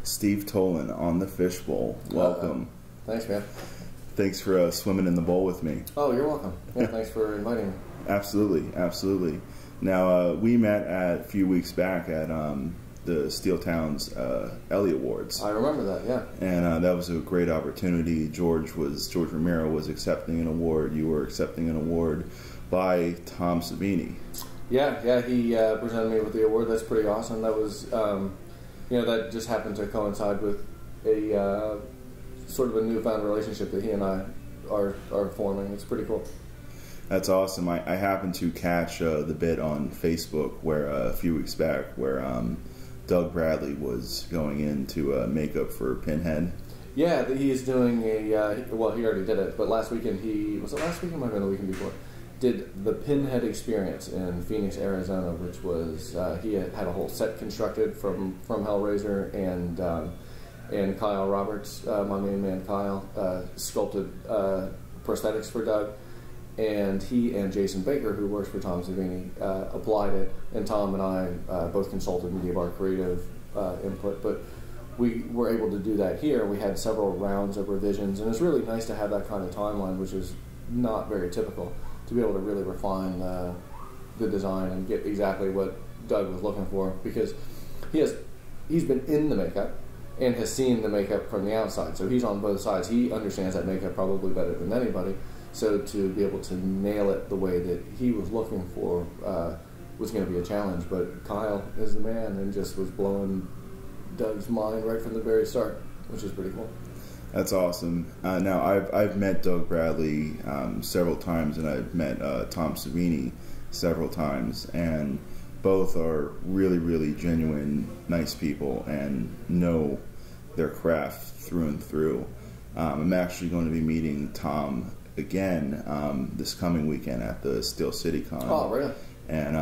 Steve Tolin on the Fish Bowl. Welcome. Thanks, man. Thanks for swimming in the bowl with me. Oh, you're welcome. Yeah, thanks for inviting me. Absolutely, absolutely. Now, we met a few weeks back at the Steel Towns Ellie Awards. I remember that, yeah. And that was a great opportunity. George Romero was accepting an award. You were accepting an award by Tom Savini. Yeah, he presented me with the award. That's pretty awesome. That was, that just happened to coincide with a sort of a newfound relationship that he and I are forming. It's pretty cool. That's awesome. I happened to catch the bit on Facebook where a few weeks back where Doug Bradley was going into makeup for Pinhead. Yeah, he is doing well, he already did it, but last weekend was it last weekend? Might have been the weekend before. Did the Pinhead experience in Phoenix, Arizona, which was he had a whole set constructed from Hellraiser, and Kyle Roberts, my main man Kyle, sculpted prosthetics for Doug, and he and Jason Baker, who works for Tom Savini, applied it, and Tom and I both consulted Media Bar creative input, but we were able to do that here. We had several rounds of revisions, and it's really nice to have that kind of timeline, which is not very typical, to be able to really refine the design and get exactly what Doug was looking for, because he's been in the makeup and has seen the makeup from the outside, so he's on both sides. He understands that makeup probably better than anybody, so to be able to nail it the way that he was looking for was going to be a challenge, but Kyle is the man and just was blowing Doug's mind right from the very start, which is pretty cool. That's awesome. Now, I've met Doug Bradley several times, and I've met Tom Savini several times, and both are really, really genuine, nice people and know their craft through and through. I'm actually going to be meeting Tom again this coming weekend at the Steel City Con. Oh, really? And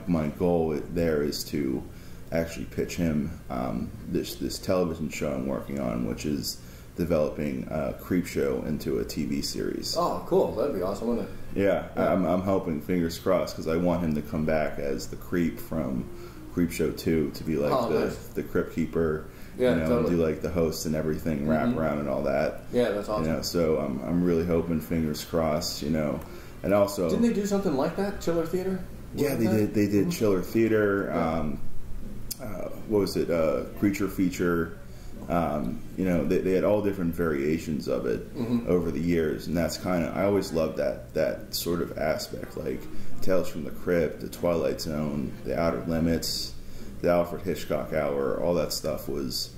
my goal there is to actually pitch him this television show I'm working on, which is developing Creepshow into a TV series. Oh, cool. That'd be awesome, wouldn't it? Yeah. I'm hoping, fingers crossed, because I want him to come back as the Creep from Creepshow 2 to be like the Crypt Keeper, totally. do like the host and everything, wrap around and all that. Yeah, that's awesome. So I'm really hoping, fingers crossed, and also... Didn't they do something like that, Chiller Theater? Yeah, they did Chiller Theater, what was it, Creature Feature. They had all different variations of it over the years, and that's kind of, I always loved that sort of aspect, like Tales from the Crypt, the Twilight Zone, the Outer Limits, the Alfred Hitchcock Hour, all that stuff was,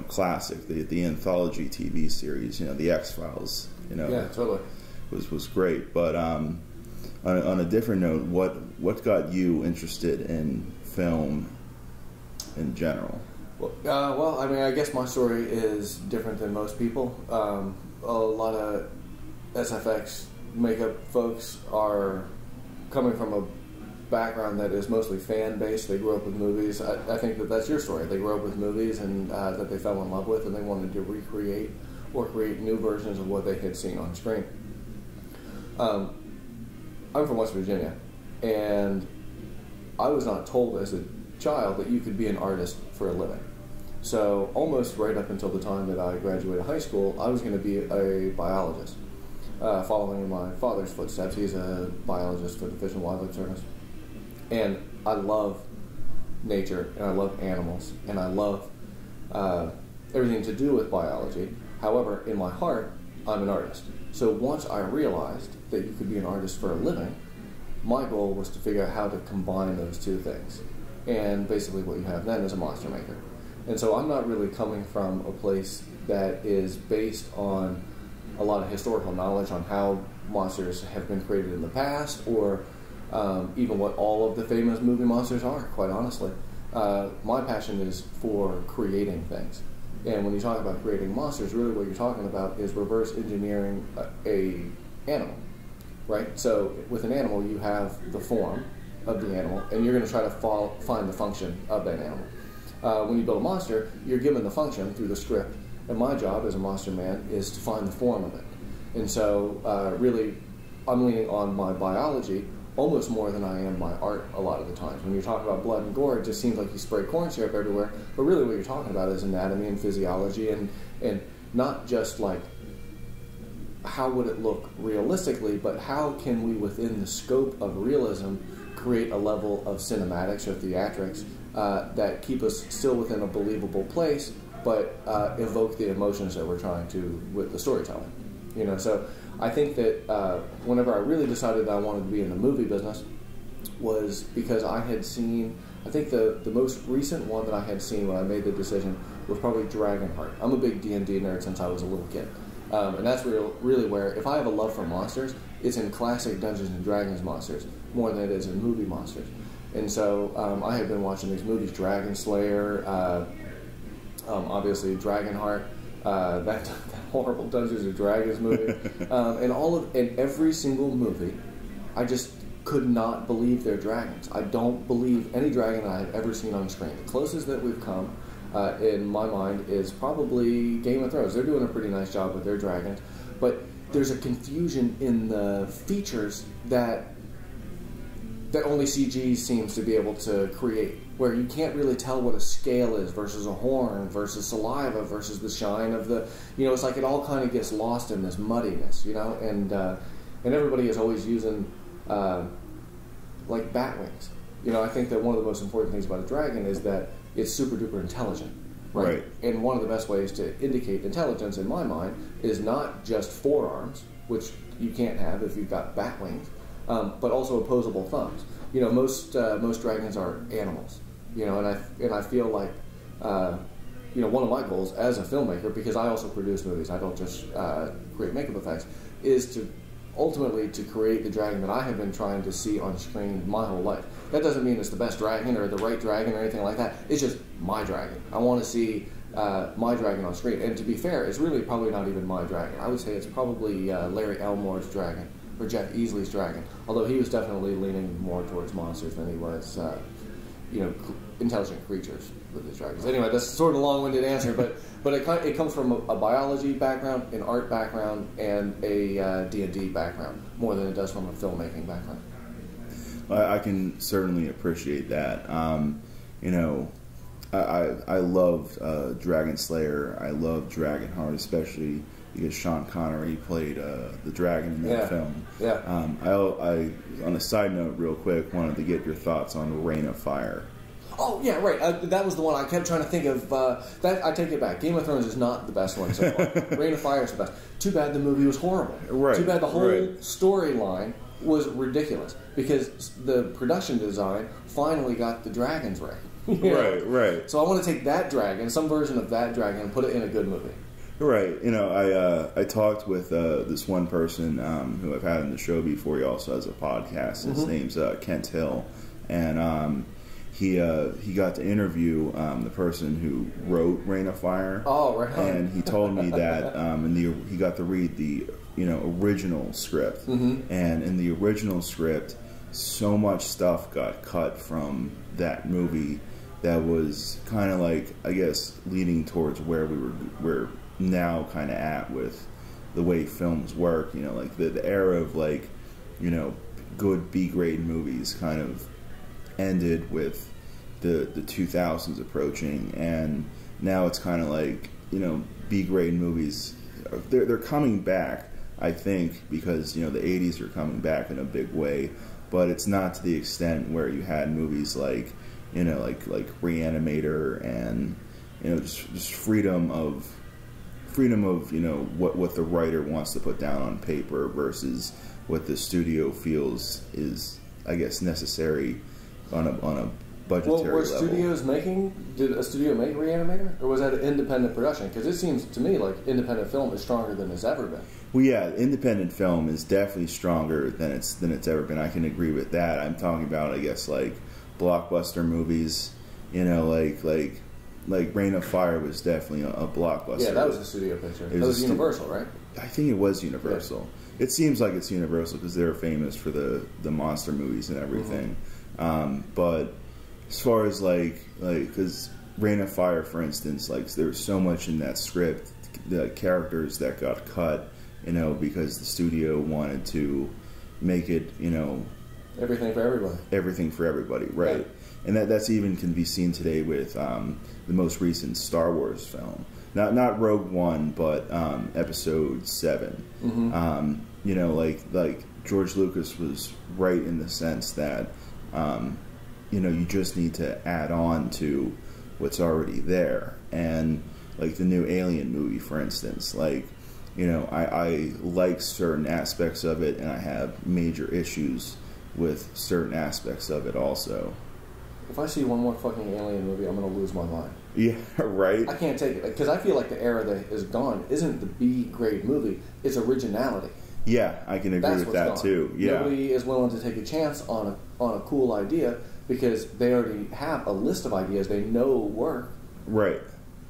classic. The anthology TV series, the X-Files, Yeah, totally. was great. But on a different note, what got you interested in film in general? Well, I mean, I guess my story is different than most people. A lot of SFX makeup folks are coming from a background that is mostly fan-based. They grew up with movies. I think that's your story. They grew up with movies and that they fell in love with, and they wanted to recreate or create new versions of what they had seen on screen. I'm from West Virginia, and I was not told as a child that you could be an artist for a living. So almost right up until the time that I graduated high school, I was going to be a biologist, following in my father's footsteps. He's a biologist for the Fish and Wildlife Service. And I love nature, and I love animals, and I love everything to do with biology. However, in my heart, I'm an artist. So once I realized that you could be an artist for a living, my goal was to figure out how to combine those two things. And basically what you have then is a monster maker. And so I'm not really coming from a place that is based on a lot of historical knowledge on how monsters have been created in the past, or even what all of the famous movie monsters are, quite honestly. My passion is for creating things. And when you talk about creating monsters, really what you're talking about is reverse engineering a animal, right? So with an animal, you have the form of the animal, and you're going to try to find the function of that animal. When you build a monster, you're given the function through the script, and my job as a monster man is to find the form of it. And so really, I'm leaning on my biology almost more than I am my art a lot of the times. When you talk about blood and gore, it just seems like you spray corn syrup everywhere, but really what you're talking about is anatomy and physiology, and not just like how would it look realistically, but how can we, within the scope of realism, create a level of cinematics or theatrics that keep us still within a believable place, but evoke the emotions that we're trying to with the storytelling. You know, so I think that whenever I really decided that I wanted to be in the movie business was because I had seen, I think the most recent one that I had seen when I made the decision was probably Dragonheart. I'm a big D&D nerd since I was a little kid. And that's really where, if I have a love for monsters, it's in classic Dungeons & Dragons monsters more than it is in movie monsters. And so I had been watching these movies, Dragon Slayer, obviously Dragonheart, that horrible Dungeons & Dragons movie, and every single movie, I just could not believe they're dragons. I don't believe any dragon that I have ever seen on screen. The closest that we've come, in my mind, is probably Game of Thrones. They're doing a pretty nice job with their dragons, but there's a confusion in the features that only CG seems to be able to create, where you can't really tell what a scale is versus a horn versus saliva versus the shine of the, you know, it's like it all kind of gets lost in this muddiness, you know, and everybody is always using like bat wings. You know, I think that one of the most important things about a dragon is that it's super duper intelligent, right? And one of the best ways to indicate intelligence, in my mind, is not just forearms, which you can't have if you've got bat wings, but also opposable thumbs. You know, most dragons are animals. You know, and I feel like, you know, one of my goals as a filmmaker, because I also produce movies, I don't just create makeup effects, is to ultimately to create the dragon that I have been trying to see on screen my whole life. That doesn't mean it's the best dragon or the right dragon or anything like that. It's just my dragon. I want to see my dragon on screen. And to be fair, it's really probably not even my dragon. I would say it's probably Larry Elmore's dragon or Jeff Easley's dragon. Although he was definitely leaning more towards monsters than he was, you know, intelligent creatures with his dragons. Anyway, that's sort of a long-winded answer, but it comes from a biology background, an art background, and a D&D background more than it does from a filmmaking background. I can certainly appreciate that. You know, I loved Dragon Slayer. I loved Dragonheart, especially because Sean Connery played the dragon in that film. Yeah. I on a side note, real quick, wanted to get your thoughts on Reign of Fire. Oh, yeah, right. That was the one I kept trying to think of. That I take it back. Game of Thrones is not the best one so far. Reign of Fire is the best. Too bad the movie was horrible. Right. Too bad the whole storyline was ridiculous, because the production design finally got the dragons right. Right. So I want to take that dragon, some version of that dragon, and put it in a good movie. Right. You know, I talked with this one person who I've had on the show before. He also has a podcast. His name's Kent Hill, and he got to interview the person who wrote Reign of Fire. Oh, right. And he told me that he got to read the original script, and in the original script, so much stuff got cut from that movie that was kind of like, I guess, leading towards where we're now kind of at with the way films work. You know, like the era of, like, you know, good B-grade movies kind of ended with the 2000s approaching, and now it's kind of like, you know, B-grade movies, they're coming back, I think, because, you know, the 80s are coming back in a big way, but it's not to the extent where you had movies like, you know, like Reanimator, and, you know, just freedom of, you know, what the writer wants to put down on paper versus what the studio feels is, I guess, necessary on a budgetary level. Did a studio make Reanimator, or was that an independent production? Because it seems to me like independent film is stronger than it's ever been. Well, yeah, independent film is definitely stronger than it's ever been. I can agree with that. I'm talking about, I guess, like blockbuster movies. You know, like Reign of Fire was definitely a blockbuster. Yeah, that was a studio picture. That was Universal, right? I think it was Universal. Yeah. It seems like it's Universal because they're famous for the monster movies and everything. But as far as like because Reign of Fire, for instance, like there was so much in that script, the characters that got cut, you know, because the studio wanted to make it, you know, Everything for everybody. Everything for everybody, right? Yeah. And that's even can be seen today with the most recent Star Wars film. Not Rogue One, but Episode 7. Mm-hmm. You know, like George Lucas was right in the sense that you know, you just need to add on to what's already there. And like the new Alien movie, for instance, like, you know, I like certain aspects of it, and I have major issues with certain aspects of it also. If I see one more fucking Alien movie, I'm going to lose my mind. Yeah, right? I can't take it. Because I feel like the era that is gone isn't the B-grade movie, it's originality. Yeah, I can agree with that too. Yeah. Nobody is willing to take a chance on a cool idea because they already have a list of ideas they know work. Right.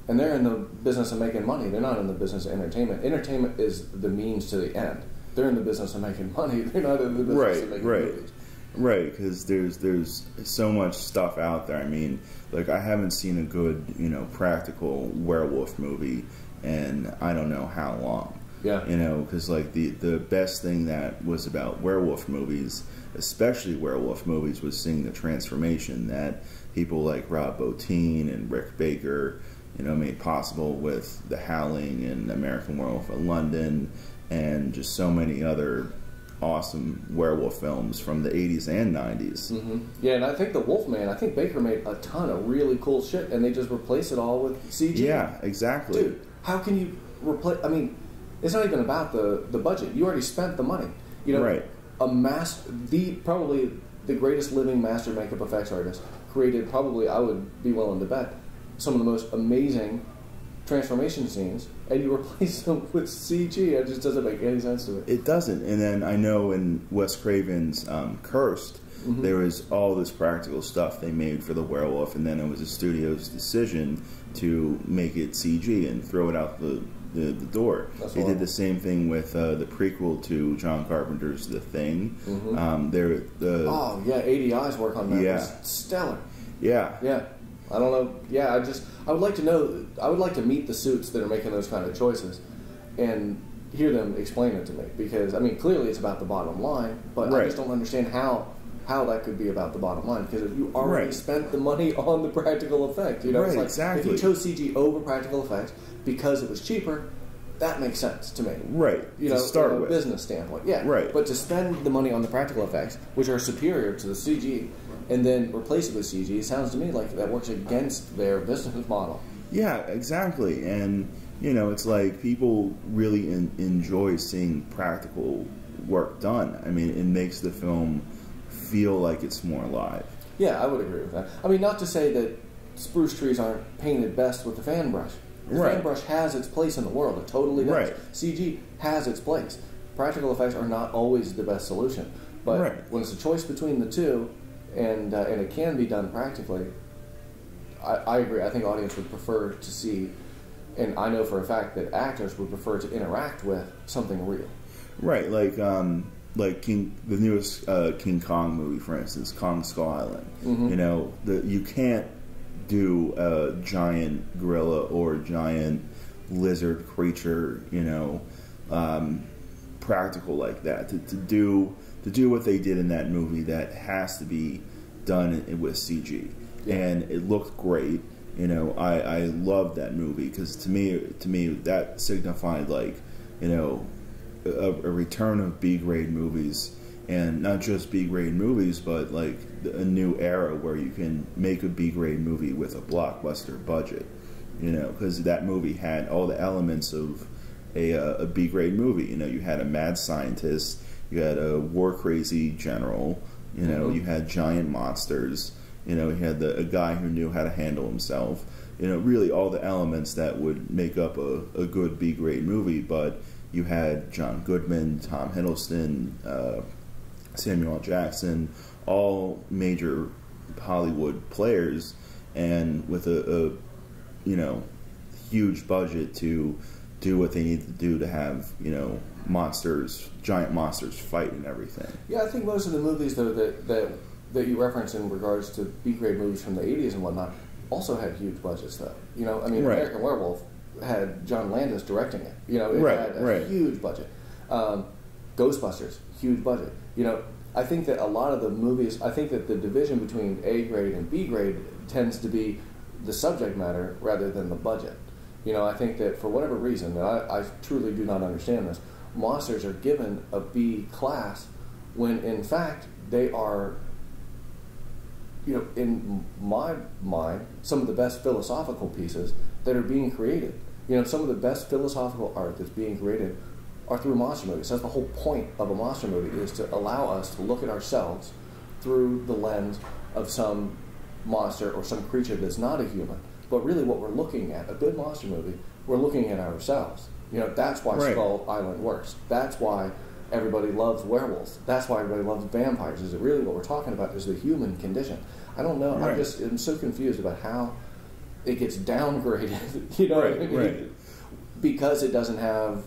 And they're in the business of making money. They're not in the business of entertainment. Entertainment is the means to the end. They're in the business of making money. They're not in the business of making movies. Right, because there's so much stuff out there. I mean, like, I haven't seen a good, you know, practical werewolf movie in I don't know how long. Yeah. You know, because like the best thing that was about werewolf movies, especially werewolf movies, was seeing the transformation that people like Rob Bottin and Rick Baker, you know, made possible with The Howling and American Werewolf in London, and just so many other awesome werewolf films from the 80s and 90s. Mm-hmm. Yeah, and I think The Wolfman, I think Baker made a ton of really cool shit, and they just replaced it all with CG. Yeah, exactly. Dude, how can you replace... I mean, it's not even about the budget. You already spent the money. You know, right. Probably the greatest living master makeup effects artist created probably, I would be willing to bet, some of the most amazing transformation scenes, and you replace them with CG. It just doesn't make any sense to me. It doesn't. And then I know in Wes Craven's Cursed, mm-hmm. there was all this practical stuff they made for the werewolf, and then it was the studio's decision to make it CG and throw it out the door. They did the same thing with the prequel to John Carpenter's The Thing. Mm-hmm. ADI's work on that was stellar. Yeah. I don't know. Yeah, I would like to know. I would like to meet the suits that are making those kind of choices, and hear them explain it to me. Because I mean, clearly it's about the bottom line, but I just don't understand how that could be about the bottom line. Because if you already spent the money on the practical effect, you know, it's like exactly. If you chose CG over practical effects because it was cheaper, that makes sense to me. Right. You know, from a business standpoint. Yeah. Right. But to spend the money on the practical effects, which are superior to the CG, and then replace it with CG, sounds to me like that works against their business model. Yeah, exactly. And, you know, it's like people really enjoy seeing practical work done. I mean, it makes the film feel like it's more alive. Yeah, I would agree with that. I mean, not to say that spruce trees aren't painted best with the fan brush. The fan brush has its place in the world. It totally does. Right. CG has its place. Practical effects are not always the best solution. But when it's a choice between the two, and it can be done practically, I agree. I think audience would prefer to see, and I know for a fact that actors would prefer to interact with something real. Right, like the newest King Kong movie, for instance, Kong Skull Island. Mm-hmm. You know, you can't do a giant gorilla or giant lizard creature, you know, practical like that. To do what they did in that movie, that has to be done with CG, and it looked great. You know, I loved that movie because to me that signified, like, you know, a return of B-grade movies, and not just B-grade movies, but like a new era where you can make a B-grade movie with a blockbuster budget. You know, because that movie had all the elements of a B-grade movie. You know, you had a mad scientist, you had a war-crazy general, you know, mm-hmm. you had giant monsters, you know, you had a guy who knew how to handle himself. You know, really all the elements that would make up a good B-grade movie, but you had John Goodman, Tom Hiddleston, Samuel L. Jackson, all major Hollywood players, and with a you know, huge budget to do what they need to do to have, you know, giant monsters fight and everything. Yeah, I think most of the movies though that you reference in regards to B-grade movies from the 80s and whatnot also had huge budgets though. You know, I mean, American Werewolf had John Landis directing it. You know, it had a huge budget. Ghostbusters, huge budget. You know, I think that a lot of the movies, I think that the division between A grade and B grade tends to be the subject matter rather than the budget. You know, I think that for whatever reason, and I truly do not understand this, monsters are given a B class when in fact they are, you know, in my mind, some of the best philosophical pieces that are being created. You know, some of the best philosophical art that's being created are through monster movies. That's the whole point of a monster movie, is to allow us to look at ourselves through the lens of some monster or some creature that's not a human. But really what we're looking at, a good monster movie, we're looking at ourselves. You know, that's why Right. Skull Island works. That's why everybody loves werewolves. That's why everybody loves vampires. Is it really what we're talking about is the human condition? I don't know. Right. I'm so confused about how it gets downgraded, you know what I mean? Right. Because it doesn't have,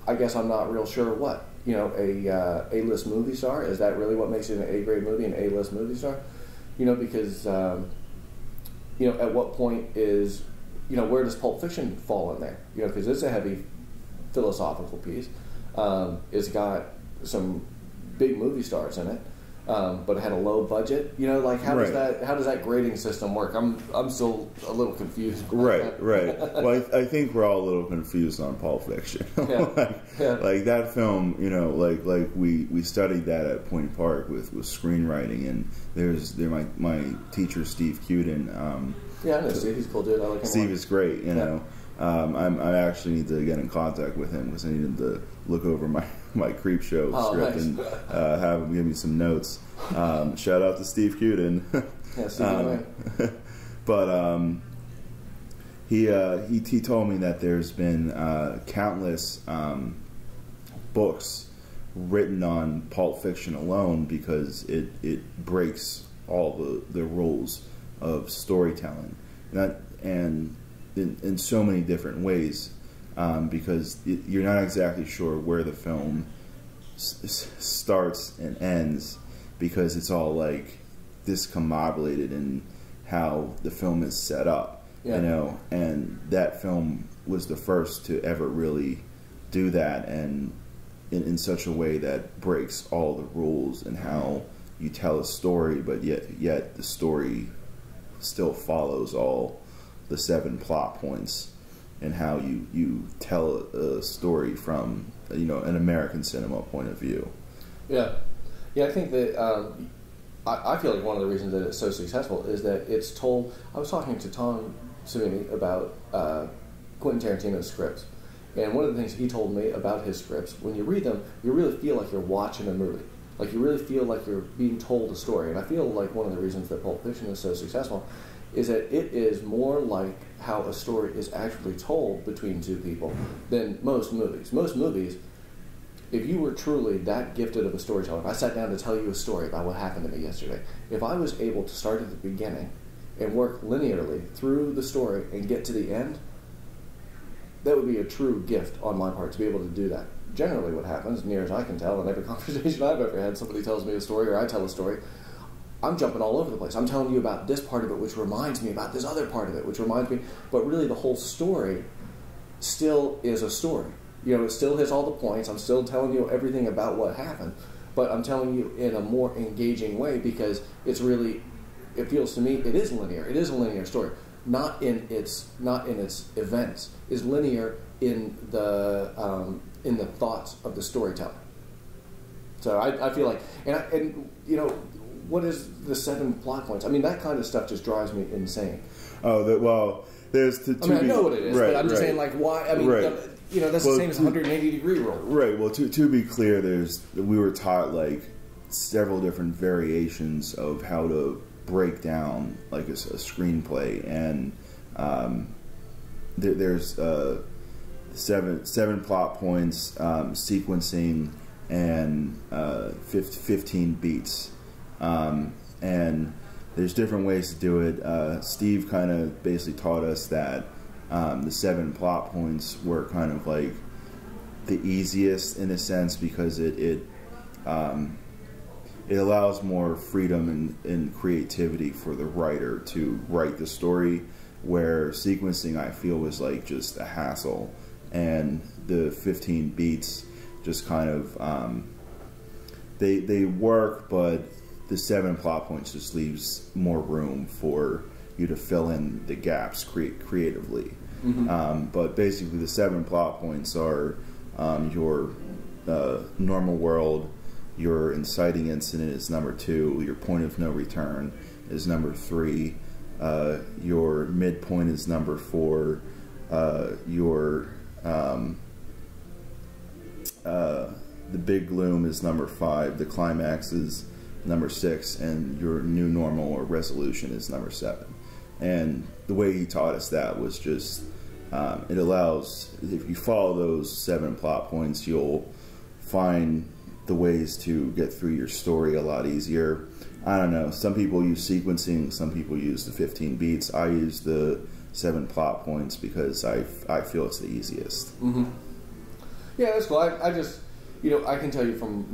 I guess I'm not real sure what, you know, a A-list movie star. Is that really what makes it an A-grade movie, an A-list movie star? You know, because, you know, at what point is, you know, where does Pulp Fiction fall in there? You know, because it's a heavy philosophical piece. It's got some big movie stars in it, but it had a low budget. You know, like how Right. does that grading system work? I'm still a little confused. about Right, that. right. Well, I think we're all a little confused on Pulp Fiction. Yeah. Like that film, you know, like we studied that at Point Park with screenwriting, and my teacher Steve Cuden. Yeah, I know Steve. He's a cool dude. I like him. Steve a lot. is great, you know. I actually need to get in contact with him because I need him to look over my Creep Show script nice. and have him give me some notes. Shout out to Steve Cuden. Yeah, Steve. But he told me that there's been countless books written on Pulp Fiction alone because it breaks all the rules of storytelling, and in so many different ways, because you're not exactly sure where the film starts and ends, because it's all like discombobulated in how the film is set up. Yeah. You know, and that film was the first to ever really do that, and in such a way that breaks all the rules and how you tell a story, but yet the story still follows all the 7 plot points, and how you tell a story from, you know, an American cinema point of view. Yeah, I think that I feel like one of the reasons that it's so successful is that it's told. I was talking to Tom Savini about Quentin Tarantino's scripts, and one of the things he told me about his scripts, when you read them, you really feel like you're watching a movie. Like you really feel like you're being told a story. And I feel like one of the reasons that Pulp Fiction is so successful is that it is more like how a story is actually told between two people than most movies. Most movies, if you were truly that gifted of a storyteller, if I sat down to tell you a story about what happened to me yesterday, if I was able to start at the beginning and work linearly through the story and get to the end, that would be a true gift on my part to be able to do that. Generally what happens, near as I can tell, in every conversation I've ever had, somebody tells me a story or I tell a story, I'm jumping all over the place. I'm telling you about this part of it, which reminds me about this other part of it, which reminds me, but really the whole story still is a story. You know, it still has all the points. I'm still telling you everything about what happened, but I'm telling you in a more engaging way because it's really, it feels to me, it is linear. It is a linear story. Not in its events. Is linear in the thoughts of the storyteller. So I feel like, and you know, what is the 7 plot points? I mean, that kind of stuff just drives me insane. Oh, well, there's to I mean, I know what it is, right, but I'm just right. saying, like, why? I mean, Right. you know, that's the same as 180-degree rule. Right. Well, to be clear, we were taught like several different variations of how to break down like a screenplay, and there's 7 plot points, sequencing, and 15 beats, and there's different ways to do it. Steve kind of basically taught us that the 7 plot points were kind of like the easiest in a sense because it allows more freedom and creativity for the writer to write the story, where sequencing I feel was like just a hassle, and the 15 beats just kind of they work, but the 7 plot points just leaves more room for you to fill in the gaps creatively. But basically, the 7 plot points are your normal world, your inciting incident is number 2, your point of no return is number 3, your midpoint is number 4, your the big gloom is number 5, the climax is number 6, and your new normal or resolution is number 7. And the way he taught us that was just, it allows, if you follow those 7 plot points, you'll find the ways to get through your story a lot easier. I don't know, some people use sequencing, some people use the 15 beats. I use the 7 plot points because I feel it's the easiest. Yeah, that's cool. I just, I can tell you from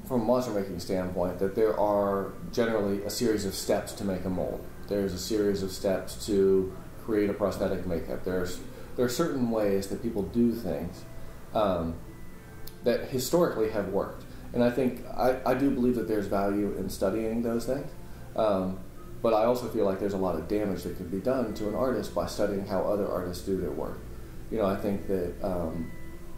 a monster making standpoint that there are generally a series of steps to make a mold. There's a series of steps to create a prosthetic makeup. There are certain ways that people do things that historically have worked, and I think I do believe that there's value in studying those things. But I also feel like there's a lot of damage that could be done to an artist by studying how other artists do their work. I think that.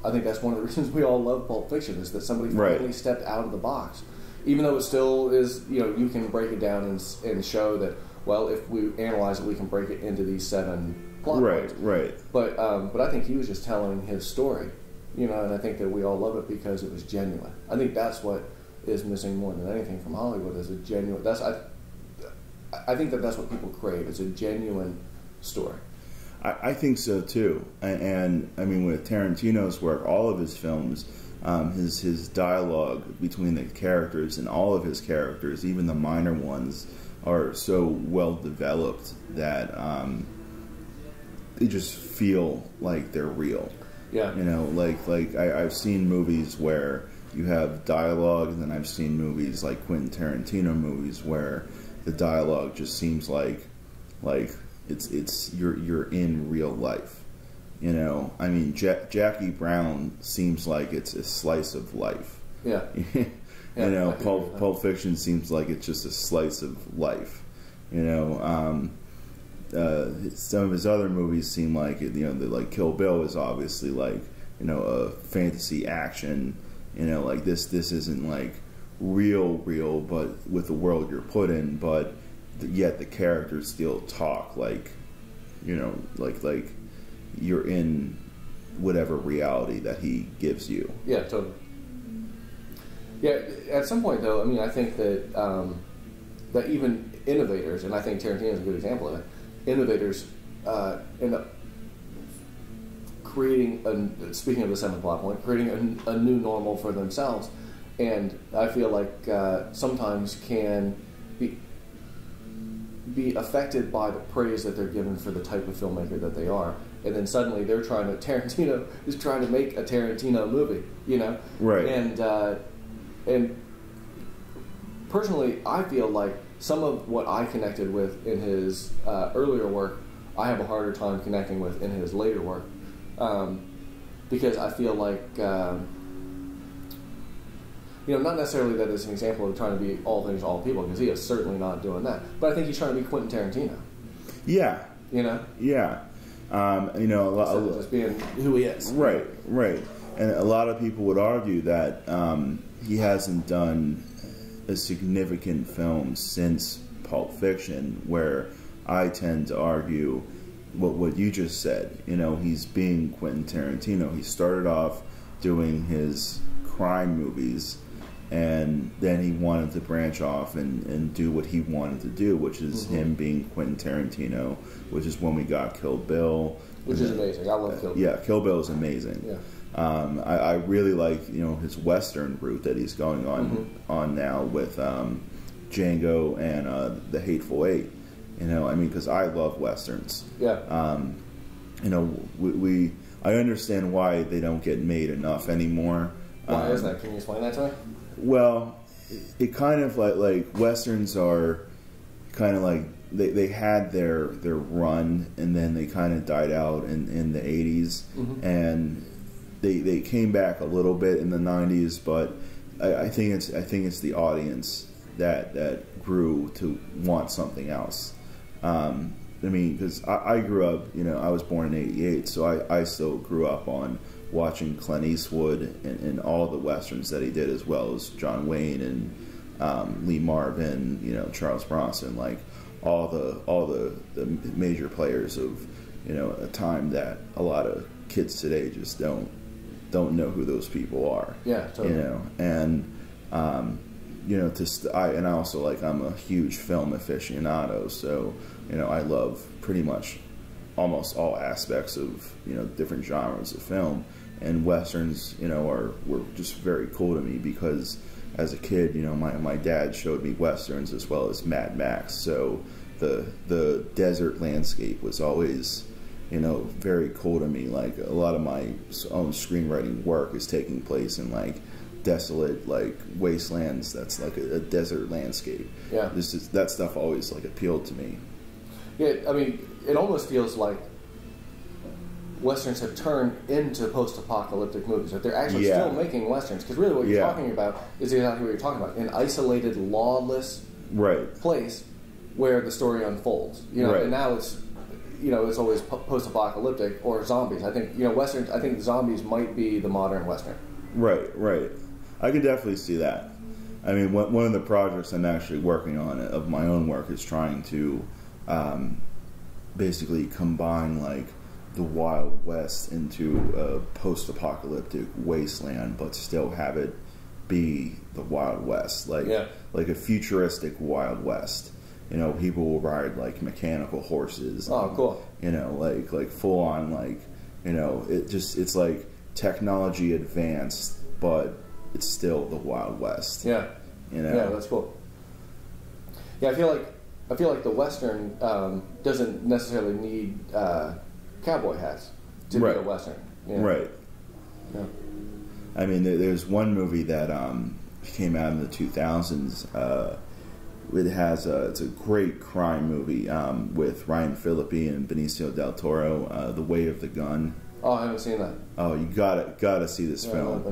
I think that's one of the reasons we all love Pulp Fiction, is that somebody finally stepped out of the box. Even though it still is, you can break it down and show that, well, if we analyze it, we can break it into these 7 plot points. Right. But I think he was just telling his story, and I think that we all love it because it was genuine. I think that's what is missing more than anything from Hollywood, is a genuine. I think that's what people crave. It's a genuine story. I think so too, and I mean, with Tarantino's work, all of his films, his dialogue between the characters, and all of his characters, even the minor ones, are so well developed that they just feel like they're real. Yeah, I've seen movies where you have dialogue, and then I've seen movies like Quentin Tarantino movies where the dialogue just seems like it's you're in real life. I mean, Jackie Brown seems like it's a slice of life. Yeah. Pulp Fiction seems like it's just a slice of life. Some of his other movies seem like it. Like Kill Bill is obviously like a fantasy action. Like this isn't like real, but with the world you're put in, but yet the characters still talk like like you're in whatever reality that he gives you. Yeah, totally. Yeah, at some point though, I mean, I think that that even innovators, and I think Tarantino is a good example of it, innovators end up creating, speaking of the 7th plot point, creating a new normal for themselves. And I feel like sometimes can be affected by the praise that they're given for the type of filmmaker that they are, and then suddenly Tarantino is trying to make a Tarantino movie, Right. And personally, I feel like some of what I connected with in his earlier work, I have a harder time connecting with in his later work, because I feel like. Not necessarily that it's an example of trying to be all things to all people, because he is certainly not doing that. But I think he's trying to be Quentin Tarantino. Yeah. Yeah. A lot of just being who he is. Right. And a lot of people would argue that he hasn't done a significant film since Pulp Fiction, where I tend to argue what you just said. He's being Quentin Tarantino. He started off doing his crime movies, and then he wanted to branch off and do what he wanted to do, which is him being Quentin Tarantino, which is when we got Kill Bill. Which is amazing. I love Kill Bill. Yeah, Kill Bill is amazing. Yeah. I really like his Western route that he's going on now with Django and The Hateful Eight. Because I love Westerns. Yeah. I understand why they don't get made enough anymore. Why is that? Can you explain that to me? Well, it kind of like Westerns are kind of like they had their run, and then they kind of died out in the 80s, and they came back a little bit in the 90s, but I think it's the audience that grew to want something else. I mean, because I grew up, I was born in '88, so I still grew up on watching Clint Eastwood and all the westerns that he did, as well as John Wayne and Lee Marvin, Charles Bronson, like all the major players of a time that a lot of kids today just don't know who those people are. Yeah, totally. And and I also, like, I'm a huge film aficionado, so I love pretty much almost all aspects of different genres of film, and westerns were just very cool to me because as a kid my dad showed me westerns as well as Mad Max, so the desert landscape was always very cool to me. Like, a lot of my own screenwriting work is taking place in like desolate, like, wastelands that's like a desert landscape. Yeah, that stuff always like appealed to me. Yeah, I mean, it almost feels like westerns have turned into post-apocalyptic movies. That they're actually still making westerns, because really what you're talking about is exactly what you're talking about: an isolated, lawless place where the story unfolds. And now it's it's always post-apocalyptic or zombies. I think westerns. I think zombies might be the modern western. Right. I could definitely see that. I mean, one of the projects I'm actually working on of my own work is trying to basically combine like the Wild West into a post-apocalyptic wasteland, but still have it be the Wild West, like a futuristic Wild West. People will ride like mechanical horses. Oh, cool. Like full on, like it's like technology advanced, but it's still the Wild West. Yeah, that's cool. Yeah, I feel like the western doesn't necessarily need cowboy hats to be a western. Right. Yeah. I mean, there's one movie that came out in the 2000s. It has it's a great crime movie with Ryan Phillippe and Benicio del Toro. The Way of the Gun. Oh, I haven't seen that. Oh, you gotta see this film.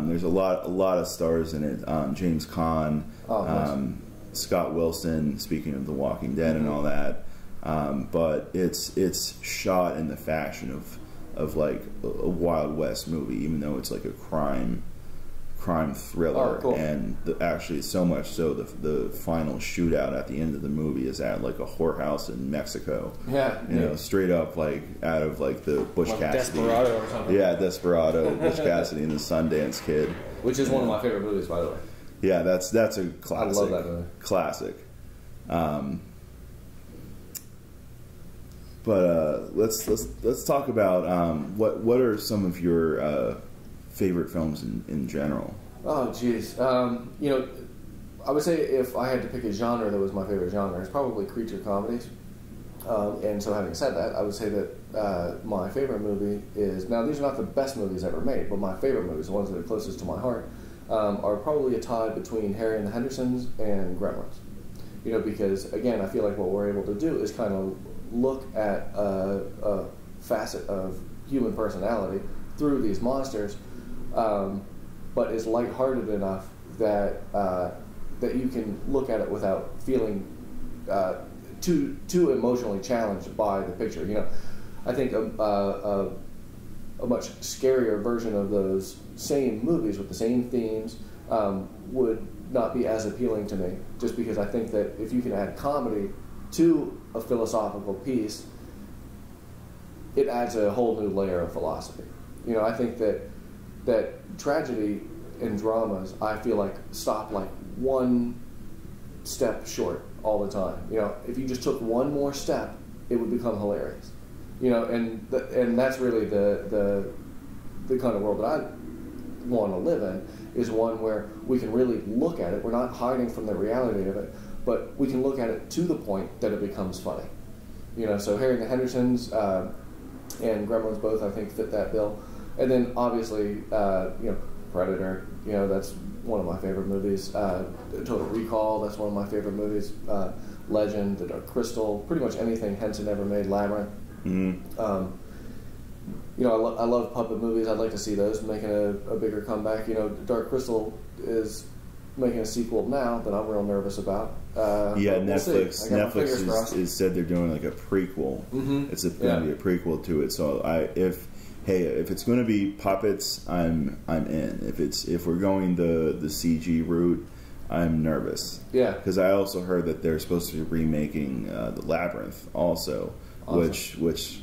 There's a lot of stars in it. James Caan, nice. Scott Wilson. Speaking of The Walking Dead and all that, but it's shot in the fashion of like a Wild West movie, even though it's like a crime thriller. Oh, cool. And actually, so much so the final shootout at the end of the movie is at like a whorehouse in Mexico. Yeah, straight up like out of like the Butch Cassidy. Desperado or something. Yeah, Desperado, Butch Cassidy and the Sundance Kid, which is one of my favorite movies, by the way. Yeah, that's a classic. I love that movie. Classic. But let's talk about what are some of your favorite films in general? Oh, geez. I would say if I had to pick a genre that was my favorite genre, it's probably creature comedies. And so, having said that, I would say that my favorite movie is, now these are not the best movies ever made, but my favorite movies, the ones that are closest to my heart, are probably a tie between Harry and the Hendersons and Gremlins. Because again, I feel like what we're able to do is kind of look at a facet of human personality through these monsters, but is lighthearted enough that that you can look at it without feeling too emotionally challenged by the picture. I think a much scarier version of those same movies with the same themes would not be as appealing to me, just because I think that if you can add comedy to a philosophical piece, it adds a whole new layer of philosophy. I think that tragedy and dramas, I feel like, stop like one step short all the time. If you just took one more step, it would become hilarious. And that's really the kind of world that I want to live in, is one where we can really look at it. We're not hiding from the reality of it, but we can look at it to the point that it becomes funny. So Harry and the Hendersons and Gremlins both, I think, fit that bill. And then obviously, Predator. That's one of my favorite movies. Total Recall. That's one of my favorite movies. Legend, The Dark Crystal. Pretty much anything Henson ever made. Labyrinth. Mm-hmm. I love puppet movies. I'd like to see those making a bigger comeback. Dark Crystal is making a sequel now that I'm real nervous about. Netflix is said they're doing like a prequel. It's going to be a prequel to it. So if it's going to be puppets, I'm in. If we're going the CG route, I'm nervous. Yeah, because I also heard that they're supposed to be remaking the Labyrinth also, awesome. which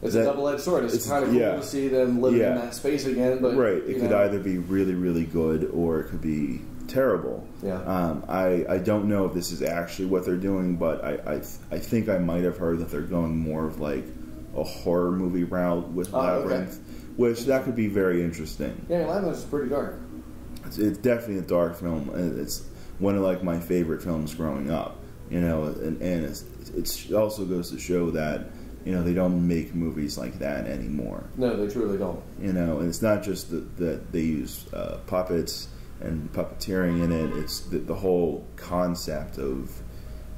it's a double-edged sword. It's kind of cool to see them living in that space again. But it could either be really, really good or it could be terrible. Yeah. I don't know if this is actually what they're doing, but I think I might have heard that they're going more of like a horror movie route with Labyrinth, which that could be very interesting. Yeah, Labyrinth is pretty dark. It's definitely a dark film. It's one of like my favorite films growing up. And it also goes to show that they don't make movies like that anymore. No, they truly don't. And it's not just that they use puppets and puppeteering in it. It's the whole concept of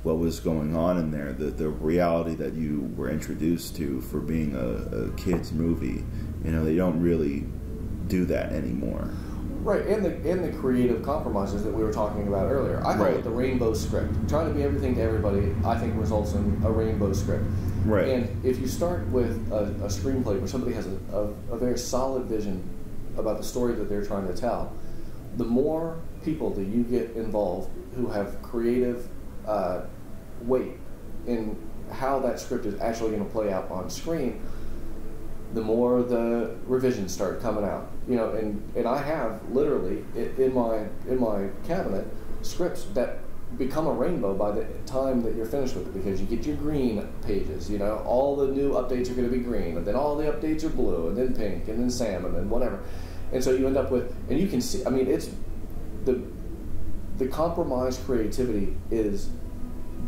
what was going on in there, the reality that you were introduced to for being a kid's movie. They don't really do that anymore. Right, and the creative compromises that we were talking about earlier. I call it the rainbow script. Trying to be everything to everybody, I think, results in a rainbow script. Right. And if you start with a screenplay where somebody has a very solid vision about the story that they're trying to tell, the more people that you get involved who have creative weight in how that script is actually going to play out on screen, the more the revisions start coming out. And I have literally in my cabinet scripts that become a rainbow by the time that you're finished with it, because you get your green pages. All the new updates are going to be green, and then all the updates are blue, and then pink, and then salmon, and whatever. And so you end up with, and you can see, it's the compromised creativity is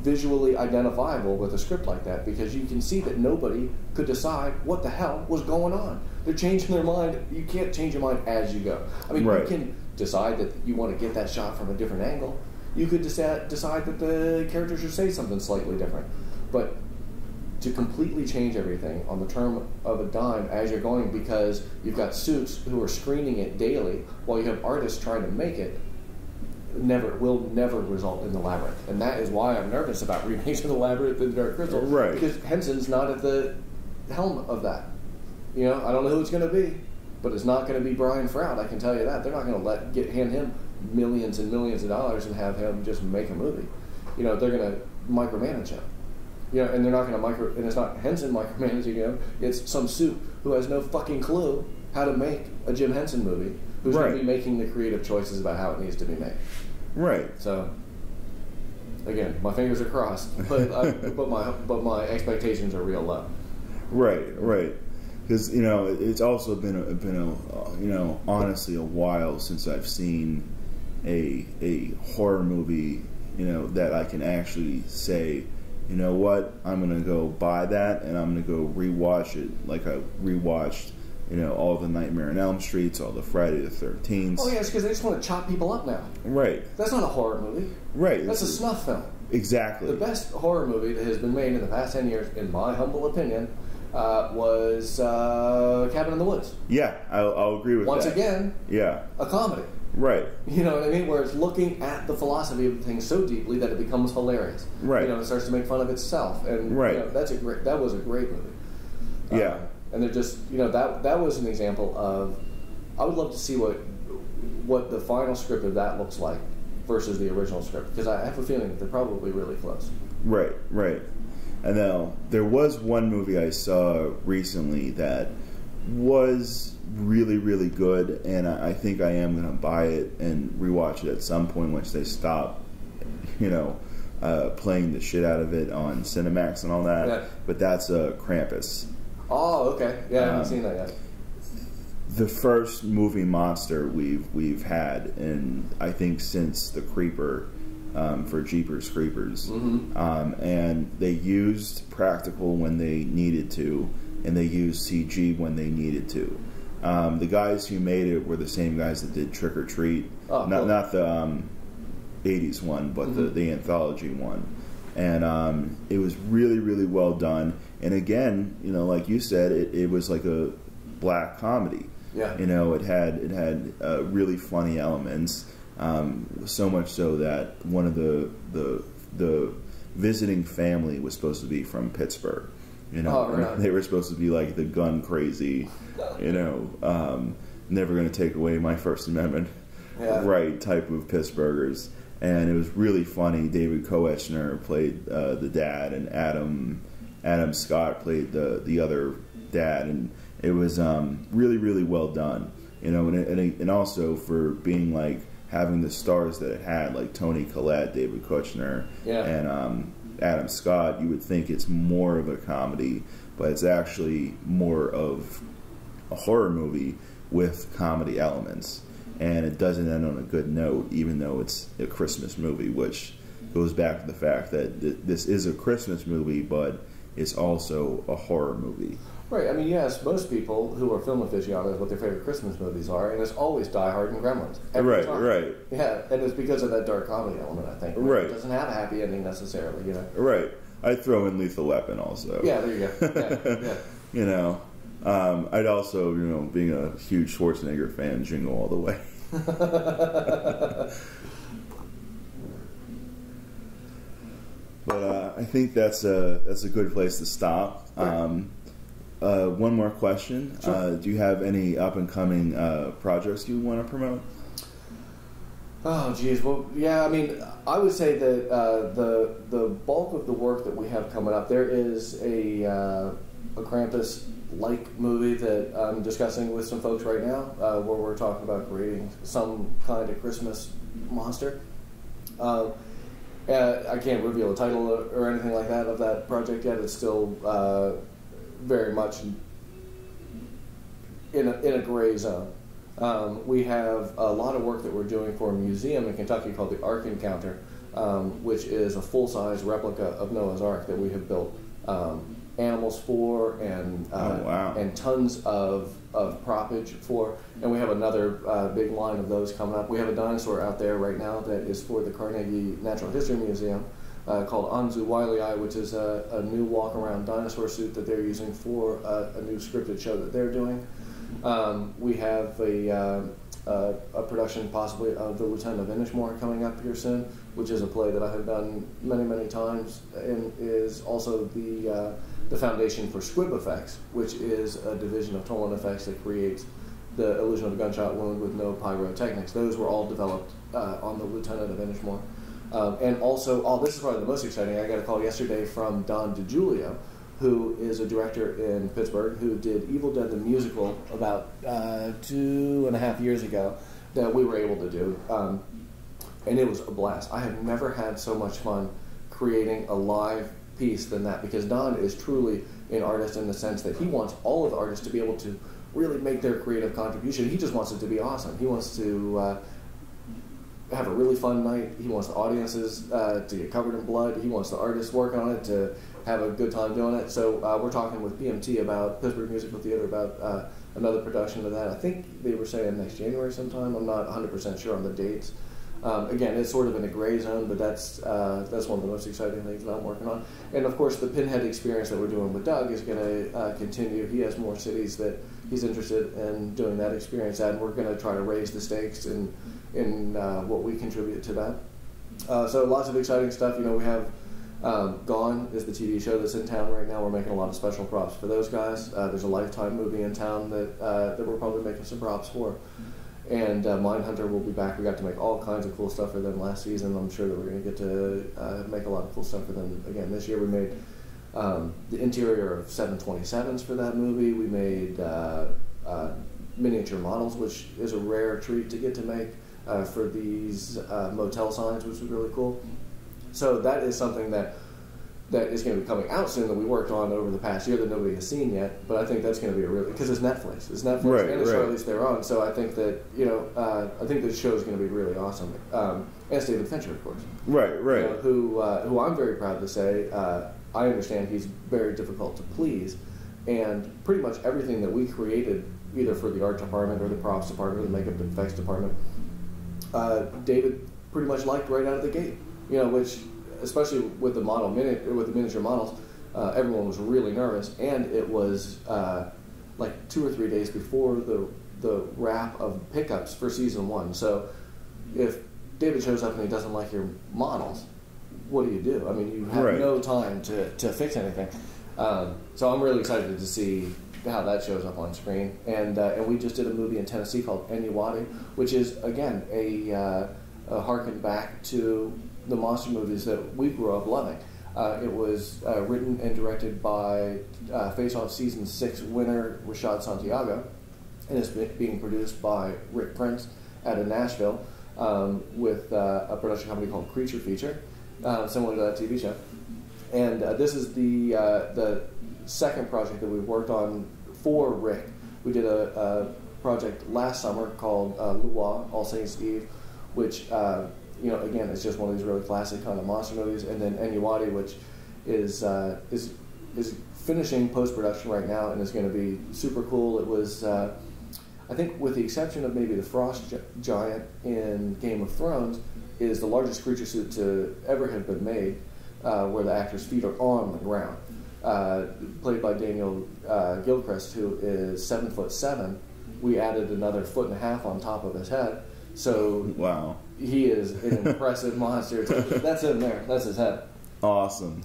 visually identifiable with a script like that, because you can see that nobody could decide what the hell was going on. They're changing their mind. You can't change your mind as you go. You can decide that you want to get that shot from a different angle. You could decide that the character should say something slightly different. But to completely change everything on the term of a dime as you're going, because you've got suits who are screening it daily while you have artists trying to make it, will never result in the Labyrinth. And that is why I'm nervous about remakes of the Labyrinth and the Dark Crystal. Right. Because Henson's not at the helm of that. I don't know who it's going to be, but it's not going to be Brian Froud, I can tell you that. They're not going to hand him millions and millions of dollars and have him just make a movie. They're going to micromanage him. And they're not going to and it's not Henson micromanaging him, it's some suit who has no fucking clue how to make a Jim Henson movie, who's going to be making the creative choices about how it needs to be made. Right. So, again, my fingers are crossed, but my expectations are real low. Right. Because it's also been honestly a while since I've seen a horror movie that I can actually say, you know what, I'm gonna go buy that and I'm gonna go rewatch it like I rewatched all the Nightmare on Elm Streets, all the Friday the 13th. Oh yeah, it's because they just want to chop people up now. Right. That's not a horror movie. Right. That's a snuff film. Exactly. The best horror movie that has been made in the past 10 years, in my humble opinion, was Cabin in the Woods. Yeah, I'll agree with Once that. again, a comedy. Right. You know what I mean? Where it's looking at the philosophy of things so deeply that it becomes hilarious. Right. It starts to make fun of itself. And that was a great movie. Yeah. And they're just, that was an example of, I would love to see what the final script of that looks like versus the original script, because I have a feeling that they're probably really close. Right. And now, there was one movie I saw recently that was really, really good, and I think I am going to buy it and rewatch it at some point once they stop, playing the shit out of it on Cinemax and all that. Yeah. But that's Krampus. Oh, okay. Yeah, I haven't seen that yet. The first movie monster we've had, and I think since The Creeper, for Jeepers Creepers. Mm-hmm. And they used practical when they needed to, and they used CG when they needed to. The guys who made it were the same guys that did Trick or Treat. Oh, not the 80s one, but the anthology one. And it was really, really well done. And again, you know, like you said, it was like a black comedy. Yeah. You know, it had really funny elements. So much so that one of the visiting family was supposed to be from Pittsburgh. You know, right. They were supposed to be like the gun crazy, you know, never going to take away my First Amendment right type of Pittsburghers. And it was really funny. David Koechner played the dad, and Adam Scott played the other dad, and it was really, really well done. You know, and also for being like having the stars that it had, like Toni Collette, David Koechner, and Adam Scott, you would think it's more of a comedy, but it's actually more of a horror movie with comedy elements. And it doesn't end on a good note, even though it's a Christmas movie, which goes back to the fact that this is a Christmas movie, but it's also a horror movie. Right. I mean, you ask most people who are film aficionados what their favorite Christmas movies are, and it's always Die Hard and Gremlins. Every time. Right. Yeah, and it's because of that dark comedy element, I think. Right. It doesn't have a happy ending necessarily, you know. Right. I'd throw in Lethal Weapon also. Yeah, there you go. Yeah. You know, I'd also, you know, being a huge Schwarzenegger fan, Jingle All the Way. But I think that's a good place to stop. Right. One more question. Sure. Do you have any up and coming projects you want to promote? Oh, geez. Well, yeah. I mean, I would say that the bulk of the work that we have coming up, there is a Krampus-like movie that I'm discussing with some folks right now, where we're talking about creating some kind of Christmas monster. I can't reveal a title or anything like that of that project yet. It's still very much in a gray zone. We have a lot of work that we're doing for a museum in Kentucky called the Ark Encounter, which is a full-size replica of Noah's Ark that we have built animals for and and tons of propage for. And we have another big line of those coming up. We have a dinosaur out there right now that is for the Carnegie Natural History Museum called Anzu Wiley-Eye, which is a new walk-around dinosaur suit that they're using for a new scripted show that they're doing. We have a production possibly of The Lieutenant of Inishmore coming up here soon, which is a play that I have done many, many times, and is also the foundation for Squib Effects, which is a division of Tolin Effects that creates the illusion of a gunshot wound with no pyrotechnics. Those were all developed on The Lieutenant of Inishmore. And also, this is probably the most exciting, I got a call yesterday from Don DiGiulio, who is a director in Pittsburgh, who did Evil Dead the Musical about 2.5 years ago that we were able to do. And it was a blast. I have never had so much fun creating a live piece than that, because Don is truly an artist in the sense that he wants all of the artists to be able to really make their creative contribution. He just wants it to be awesome. He wants to have a really fun night. He wants the audiences to get covered in blood. He wants the artists working on it to have a good time doing it. So we're talking with PMT about Pittsburgh Musical Theater about another production of that. I think they were saying next January sometime. I'm not 100% sure on the dates. Again, it's sort of in a gray zone, but that's one of the most exciting things that I'm working on. And of course, the Pinhead experience that we're doing with Doug is going to continue. He has more cities that he's interested in doing that experience at, and we're going to try to raise the stakes in what we contribute to that. So lots of exciting stuff. You know, we have Gone is the TV show that's in town right now. We're making a lot of special props for those guys. There's a Lifetime movie in town that we're probably making some props for. And Mindhunter will be back. We got to make all kinds of cool stuff for them last season. I'm sure that we're going to get to make a lot of cool stuff for them again this year. We made the interior of 727s for that movie. We made miniature models, which is a rare treat to get to make for these motel signs, which was really cool. So that is something that is going to be coming out soon that we worked on over the past year that nobody has seen yet. But I think that's going to be a really, because it's Netflix. It's Netflix right, and it's Charlize Theron. So I think that, you know, I think the show is going to be really awesome. And it's David Fincher, of course. Right. You know, who I'm very proud to say, I understand he's very difficult to please. And pretty much everything that we created, either for the art department or the props department or the makeup and effects department, David pretty much liked right out of the gate. You know, which, especially with the miniature models, everyone was really nervous, and it was like 2 or 3 days before the wrap of pickups for season 1. So if David shows up and he doesn't like your models, what do? I mean, you have right. no time to fix anything. So I'm really excited to see how that shows up on screen. And we just did a movie in Tennessee called Enuwadi, which is, again, a harken back to the monster movies that we grew up loving. It was written and directed by Face Off Season 6 winner Rashad Santiago, and it's being produced by Rick Prince out of Nashville with a production company called Creature Feature, similar to that TV show. And this is the second project that we've worked on for Rick. We did a project last summer called Lua, All Saints Eve, which again, it's just one of these really classic kind of monster movies. And then Enuwadi, which is finishing post-production right now and is going to be super cool. It was, I think, with the exception of maybe the Frost Giant in Game of Thrones, is the largest creature suit to ever have been made, where the actor's feet are on the ground. Played by Daniel Gilchrist, who is 7'7". We added another 1.5 feet on top of his head. So wow, he is an impressive monster. That's him there. That's his head. Awesome.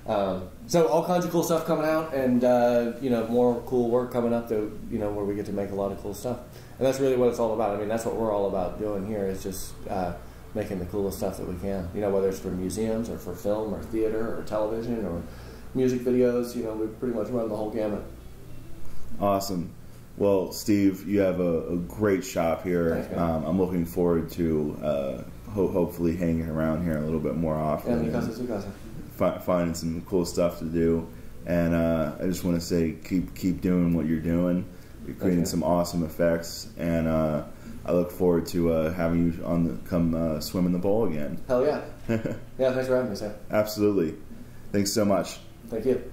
So all kinds of cool stuff coming out, and more cool work coming up that where we get to make a lot of cool stuff. And that's really what it's all about. I mean, that's what we're all about doing here, is just making the coolest stuff that we can. Whether it's for museums or for film or theater or television or music videos. We pretty much run the whole gamut. Awesome. Well, Steve, you have a great shop here. Thanks, I'm looking forward to hopefully hanging around here a little bit more often. And finding some cool stuff to do. And I just want to say, keep doing what you're doing. You're creating some awesome effects, and I look forward to having you come swim in the bowl again. Hell yeah. Yeah, thanks for having me, Sam. Absolutely. Thanks so much. Thank you.